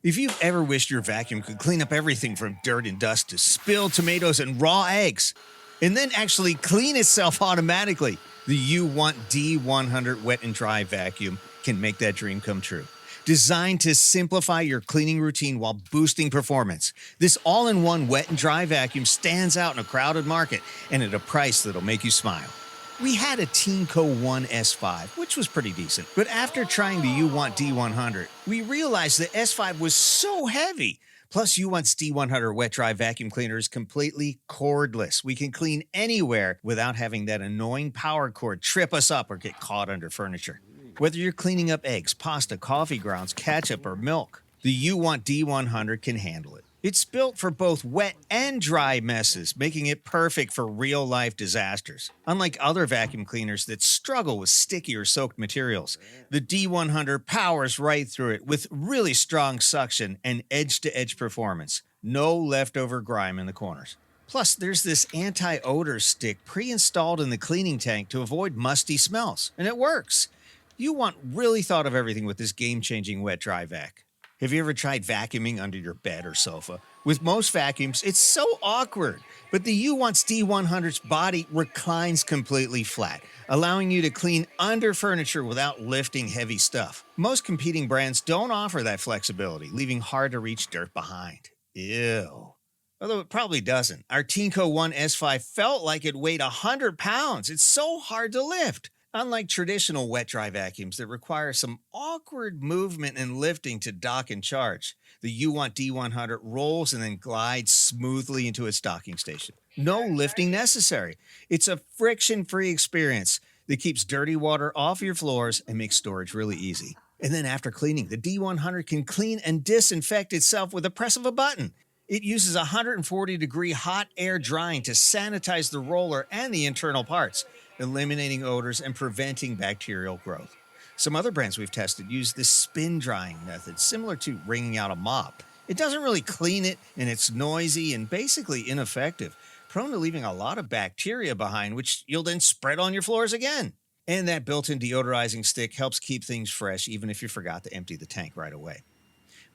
If you've ever wished your vacuum could clean up everything from dirt and dust to spilled tomatoes and raw eggs, and then actually clean itself automatically, the UWANT D100 Wet and Dry Vacuum can make that dream come true. Designed to simplify your cleaning routine while boosting performance, this all-in-one wet and dry vacuum stands out in a crowded market and at a price that'll make you smile. We had a Teamco 1 S5, which was pretty decent, but after trying the UWANT D100, we realized the S5 was so heavy. Plus, UWANT's D100 wet dry vacuum cleaner is completely cordless. We can clean anywhere without having that annoying power cord trip us up or get caught under furniture. Whether you're cleaning up eggs, pasta, coffee grounds, ketchup, or milk, the UWANT D100 can handle it. It's built for both wet and dry messes, making it perfect for real-life disasters. Unlike other vacuum cleaners that struggle with sticky or soaked materials, the D100 powers right through it with really strong suction and edge-to-edge performance. No leftover grime in the corners. Plus, there's this anti-odor stick pre-installed in the cleaning tank to avoid musty smells, and it works. UWANT really thought of everything with this game-changing wet-dry vac. Have you ever tried vacuuming under your bed or sofa? With most vacuums, it's so awkward, but the UWANT's D100's body reclines completely flat, allowing you to clean under furniture without lifting heavy stuff. Most competing brands don't offer that flexibility, leaving hard-to-reach dirt behind. Ew. Although it probably doesn't. Our Teamco 1 S5 felt like it weighed 100 pounds. It's so hard to lift. Unlike traditional wet-dry vacuums that require some awkward movement and lifting to dock and charge, the UWANT D100 rolls and then glides smoothly into its docking station. No lifting necessary. It's a friction-free experience that keeps dirty water off your floors and makes storage really easy. And then after cleaning, the D100 can clean and disinfect itself with the press of a button. It uses 140-degree hot air drying to sanitize the roller and the internal parts, eliminating odors and preventing bacterial growth. Some other brands we've tested use this spin drying method, similar to wringing out a mop. It doesn't really clean it, and it's noisy and basically ineffective, prone to leaving a lot of bacteria behind, which you'll then spread on your floors again. And that built-in deodorizing stick helps keep things fresh, even if you forgot to empty the tank right away.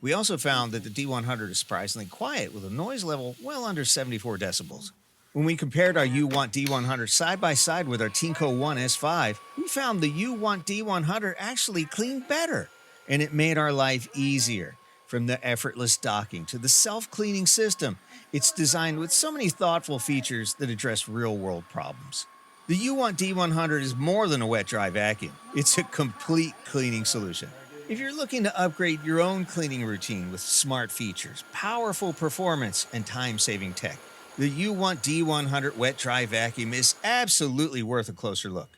We also found that the D100 is surprisingly quiet with a noise level well under 74 decibels. When we compared our UWANT D100 side by side with our Teamco 1 S5, we found the UWANT D100 actually cleaned better, and it made our life easier. From the effortless docking to the self-cleaning system, it's designed with so many thoughtful features that address real-world problems. The UWANT D100 is more than a wet-dry vacuum. It's a complete cleaning solution. If you're looking to upgrade your own cleaning routine with smart features, powerful performance, and time-saving tech, the UWANT D100 Wet Dry Vacuum is absolutely worth a closer look.